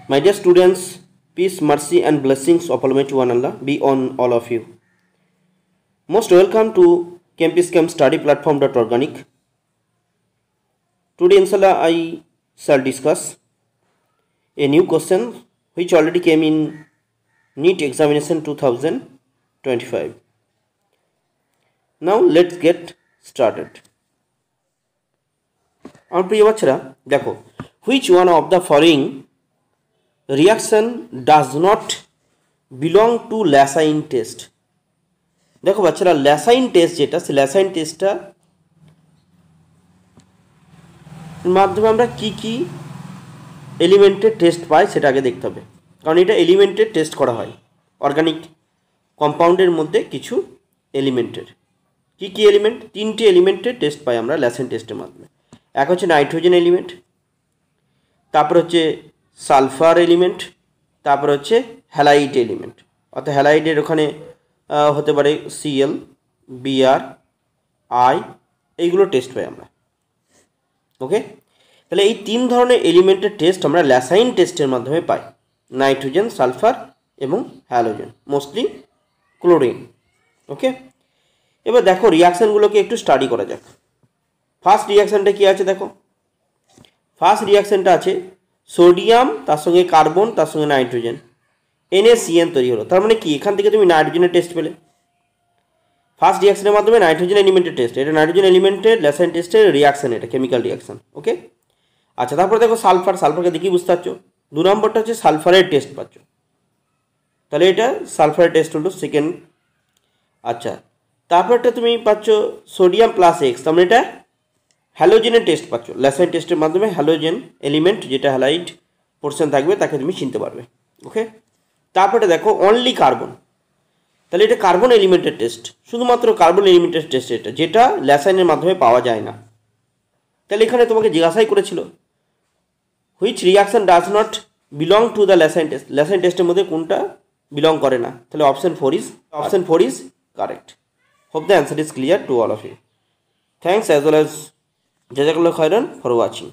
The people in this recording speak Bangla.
My dear students, peace, mercy, and blessings of Almighty One Allah be on all of you. Most welcome to Campus Camp Study Platform.organic. Today, inshallah, I shall discuss a new question which already came in NEET examination 2025. Now, let's get started. আমার প্রিয় বাচ্চারা দেখো, which one of the following reaction does not belong to Lasagne test? দেখো বাচ্চারা, Lasagne test যেটা, সেই Lasagne টেস্টটা মাধ্যমে আমরা কি কি এলিমেন্টের টেস্ট পাই সেটা আগে দেখতে হবে, কারণ এটা এলিমেন্টের টেস্ট করা হয়। অর্গানিক কম্পাউন্ডের মধ্যে কিছু এলিমেন্টের কি কি এলিমেন্ট, তিনটে এলিমেন্টের টেস্ট পাই আমরা Lasagne টেস্টের মাধ্যমে। এক হচ্ছে নাইট্রোজেন এলিমেন্ট, তারপর হচ্ছে সালফার এলিমেন্ট, তারপর হচ্ছে হ্যালাইড এলিমেন্ট। অর্থাৎ হ্যালাইডের ওখানে হতে পারে Cl, Br, I, এইগুলো টেস্ট পাই আমরা। ওকে, তাহলে এই তিন ধরনের এলিমেন্টের টেস্ট আমরা Lasagne টেস্টের মাধ্যমে পাই, নাইট্রোজেন, সালফার এবং হ্যালোজেন, মোস্টলি ক্লোরিন। ওকে, এবার দেখো রিয়াকশানগুলোকে একটু স্টাডি করা যাক। ফার্স্ট রিয়াকশানটা কী আছে দেখো, ফার্স্ট রিয়াকশানটা আছে সোডিয়াম, তার সঙ্গে কার্বন, তার সঙ্গে নাইট্রোজেন, NaCN তৈরি হলো। তার মানে কি, এখান থেকে তুমি নাইট্রোজেনের টেস্ট পেলে। ফার্স্ট রিয়াকশনের মাধ্যমে নাইট্রোজেন এলিমেন্টের টেস্ট, এটা নাইট্রোজেন এলিমেন্টের Lasagne টেস্টের রিয়াকশান, এটা কেমিক্যাল রিয়াকশান। ওকে, আচ্ছা, তারপরে দেখো সালফার, সালফারকে দেখি বুঝতে পারছো। দু নম্বরটা হচ্ছে সালফারের টেস্ট পাচ্ছ, তাহলে এটা সালফারের টেস্ট হলো সেকেন্ড। আচ্ছা, তারপরটা তুমি পাচ্ছ সোডিয়াম প্লাস X, তার মানে এটা হ্যালোজেনের টেস্ট পাচ্ছ। Lasagne টেস্টের মাধ্যমে হ্যালোজেন এলিমেন্ট, যেটা হ্যালাইড পোর্শন থাকবে, তাকে তুমি চিনতে পারবে। ওকে, তারপরে দেখো অনলি কার্বন, তাহলে এটা কার্বন এলিমেন্টের টেস্ট, শুধুমাত্র কার্বন এলিমেন্টের টেস্ট এটা, যেটা Lasagne মাধ্যমে পাওয়া যায় না। তাহলে এখানে তোমাকে জিজ্ঞাসাই করেছিল which reaction does not belong to the Lasagne test, Lasagne টেস্টের মধ্যে কোনটা বিলং করে না, তাহলে option four is correct. Hope the answer is clear to all of you. Thanks as well as Jazakallah khairan for watching.